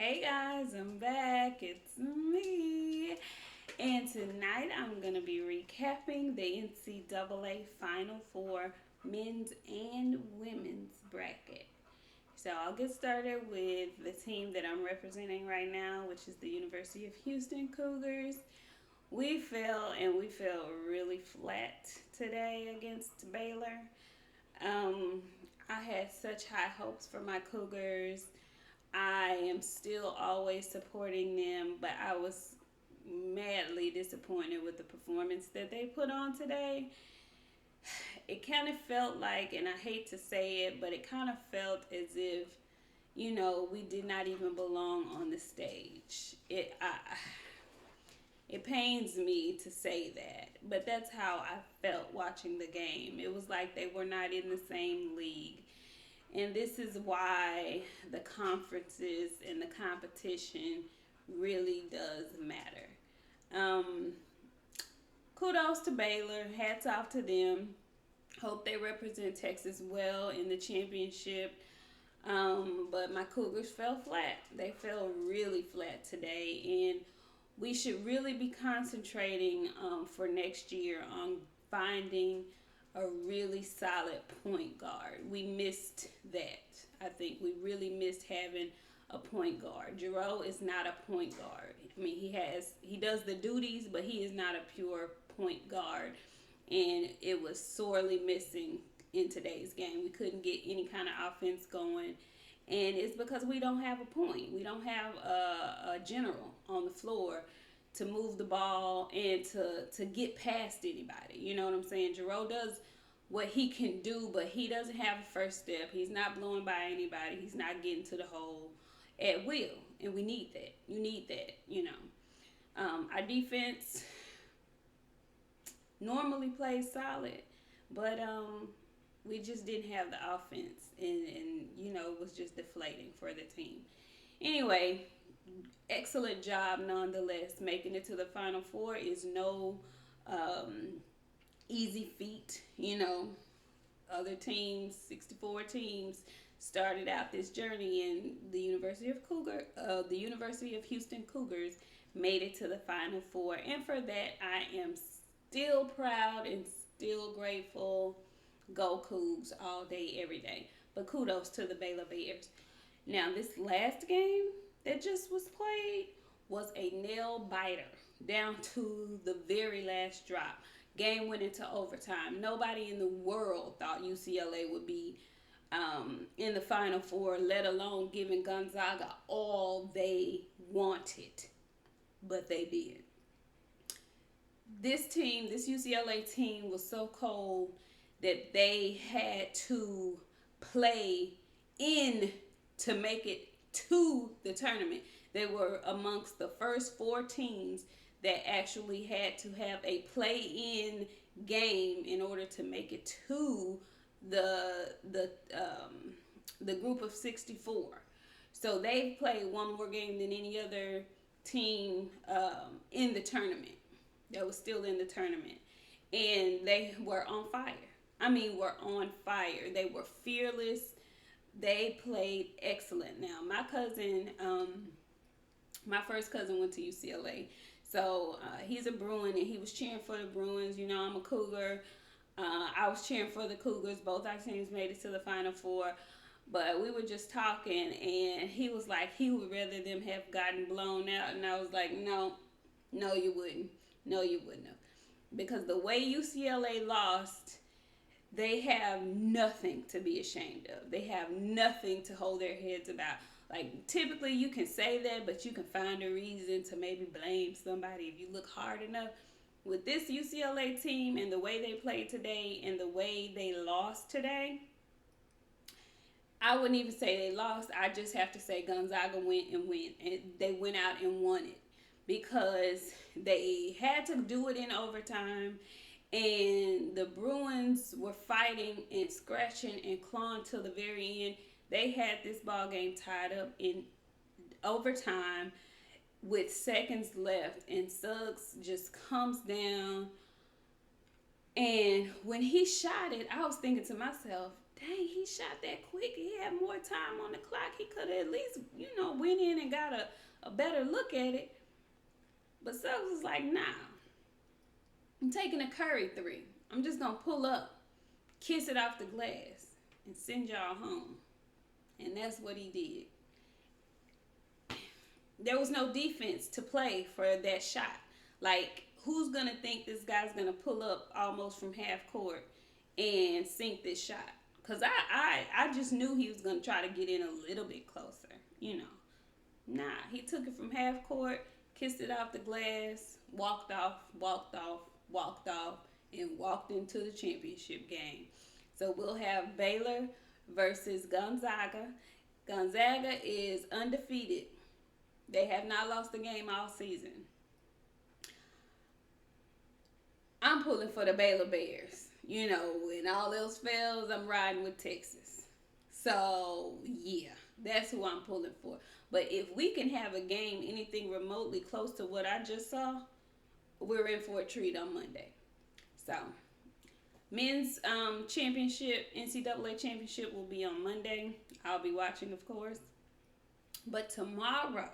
Hey guys, I'm back. It's me. And tonight I'm going to be recapping the NCAA Final Four men's and women's bracket. So I'll get started with the team that I'm representing right now, which is the University of Houston Cougars. We fell really flat today against Baylor. Um, I had such high hopes for my Cougars. I am still always supporting them, but I was madly disappointed with the performance that they put on today. It kind of felt like, and I hate to say it, but it kind of felt as if, we did not even belong on the stage. It pains me to say that, but that's how I felt watching the game. It was like they were not in the same league. And this is why the conferences and the competition really does matter. Um, Kudos to Baylor. Hats off to them. Hope they represent Texas well in the championship. But my Cougars fell flat. They fell really flat today. And we should really be concentrating for next year on finding a really solid point guard. We missed that. I think we really missed having a point guard. Jarreau is not a point guard. I mean, he does the duties, but he is not a pure point guard, and it was sorely missing in today's game. We couldn't get any kind of offense going, and it's because we don't have a point. We don't have a general on the floor to move the ball and to get past anybody. You know what I'm saying? Jarreau does what he can do, but he doesn't have a first step. He's not blowing by anybody. He's not getting to the hole at will, and we need that. You need that. Our defense normally plays solid, but we just didn't have the offense, and it was just deflating for the team. Anyway, excellent job nonetheless. Making it to the Final Four is no easy feat. Other teams, 64 teams, started out this journey, and the University of Houston Cougars made it to the Final Four, and for that I am still proud and still grateful. Go Coogs all day, every day. But kudos to the Baylor Bears. Now, this last game that just was played was a nail biter down to the very last drop. Game went into overtime. Nobody in the world thought UCLA would be in the Final Four, let alone giving Gonzaga all they wanted. But they did. This UCLA team was so cold that they had to play in to make it to the tournament. They were amongst the first four teams that actually had to have a play-in game in order to make it to the group of 64. So they played one more game than any other team in the tournament that was still in the tournament, and they were on fire. Were on fire. They were fearless. They played excellent. Now, my first cousin went to UCLA. So he's a Bruin, and he was cheering for the Bruins. I'm a Cougar. I was cheering for the Cougars. Both our teams made it to the Final Four. But we were just talking, and he was like, he would rather them have gotten blown out. And I was like, no, you wouldn't. No, you wouldn't have. Because the way UCLA lost, they have nothing to be ashamed of. They have nothing to hold their heads about. Like, typically you can say that, but you can find a reason to maybe blame somebody if you look hard enough. With this UCLA team and the way they played today and the way they lost today, I wouldn't even say they lost. I just have to say Gonzaga went and went. And they went out and won it because they had to do it in overtime. And the Bruins were fighting and scratching and clawing till the very end. They had this ball game tied up in overtime with seconds left, and Suggs just comes down. And when he shot it, I was thinking to myself, dang, he shot that quick. He had more time on the clock. He could have at least, went in and got a better look at it. But Suggs was like, nah, I'm taking a Curry three. I'm just going to pull up, kiss it off the glass, and send y'all home. And that's what he did. There was no defense to play for that shot. Like, who's going to think this guy's going to pull up almost from half court and sink this shot? Because I just knew he was going to try to get in a little bit closer, Nah, he took it from half court, kissed it off the glass, walked off, and walked into the championship game. So we'll have Baylor versus Gonzaga. Gonzaga is undefeated. They have not lost a game all season. I'm pulling for the Baylor Bears. When all else fails, I'm riding with Texas. So, yeah, that's who I'm pulling for. But if we can have a game anything remotely close to what I just saw, we're in for a treat on Monday. So, men's championship, NCAA championship will be on Monday. I'll be watching, of course. But tomorrow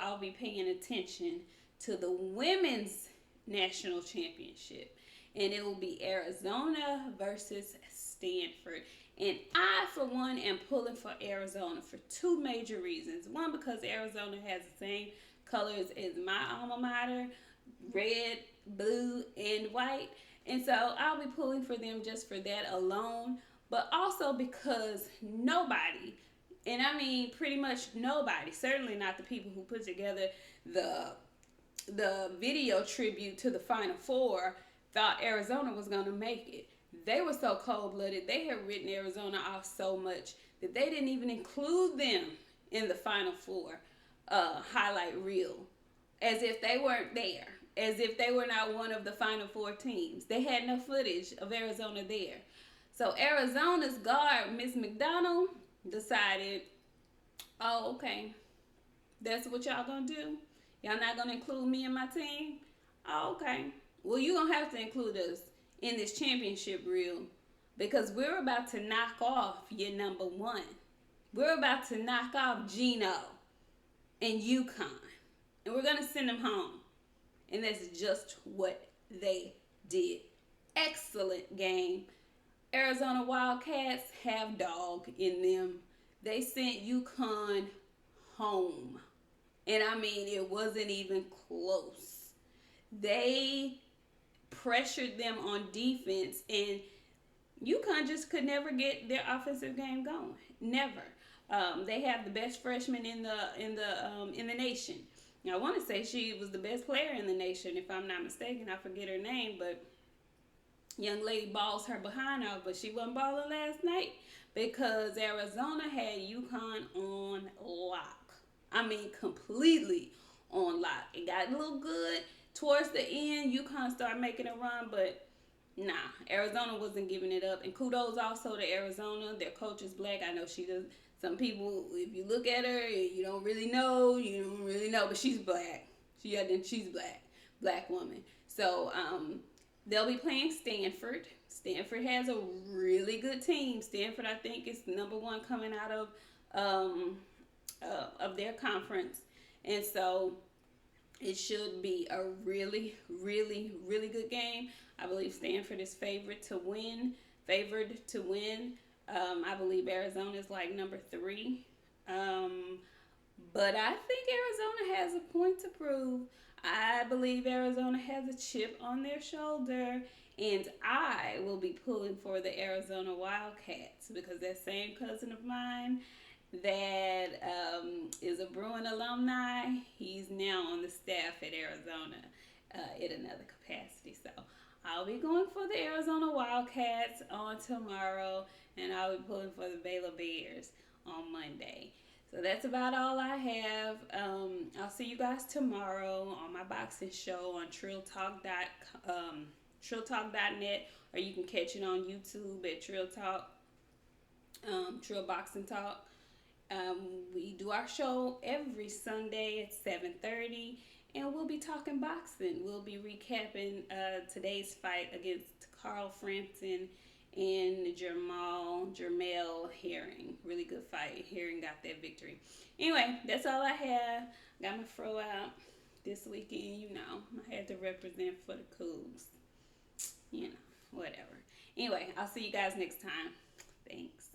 I'll be paying attention to the women's national championship. And it will be Arizona versus Stanford. And I, for one, am pulling for Arizona for two major reasons. One, because Arizona has the same colors as my alma mater, red, blue, and white. And so I'll be pulling for them just for that alone. But also because nobody, and I mean pretty much nobody, certainly not the people who put together the video tribute to the Final Four, thought Arizona was going to make it. They were so cold-blooded. They had written Arizona off so much that they didn't even include them in the Final Four highlight reel, as if they weren't there, as if they were not one of the Final Four teams. They had no footage of Arizona there. So Arizona's guard, Miss McDonald, decided, oh, okay, that's what y'all going to do? Y'all not going to include me and my team? Oh, okay. Well, you're going to have to include us in this championship reel because we're about to knock off your number one. We're about to knock off Gino and UConn. And we're going to send them home. And that's just what they did. Excellent game. Arizona Wildcats have dog in them. They sent UConn home. And I mean, it wasn't even close. They pressured them on defense, and UConn just could never get their offensive game going. Never. They have the best freshman in the nation. Now, I want to say she was the best player in the nation, if I'm not mistaken. I forget her name, but young lady balls her behind out, but she wasn't balling last night because Arizona had UConn on lock. I mean, completely on lock. It got a little good. Towards the end, UConn started making a run, but nah, Arizona wasn't giving it up. And kudos also to Arizona. Their coach is black. I know she does. Some people, if you look at her, you don't really know, but she's black. She's black. Black woman. So, they'll be playing Stanford. Stanford has a really good team. Stanford, I think, is number one coming out of their conference. And so it should be a really, really, really good game. I believe Stanford is favored to win. I believe Arizona is like number 3. But I think Arizona has a point to prove. I believe Arizona has a chip on their shoulder. And I will be pulling for the Arizona Wildcats because that same cousin of mine that is a Bruin alumni, he's now on the staff at Arizona in another capacity. So I'll be going for the Arizona Wildcats on tomorrow, and I'll be pulling for the Baylor Bears on Monday. So that's about all I have. I'll see you guys tomorrow on my boxing show on trilltalk.net, or you can catch it on YouTube at Trill Talk, Trill Boxing Talk. We do our show every Sunday at 7:30, and we'll be talking boxing. We'll be recapping today's fight against Carl Frampton and Jermell Herring. Really good fight. Herring got that victory. Anyway, that's all I have. Got my fro out this weekend. You know, I had to represent for the Cougs. You know, whatever. Anyway, I'll see you guys next time. Thanks.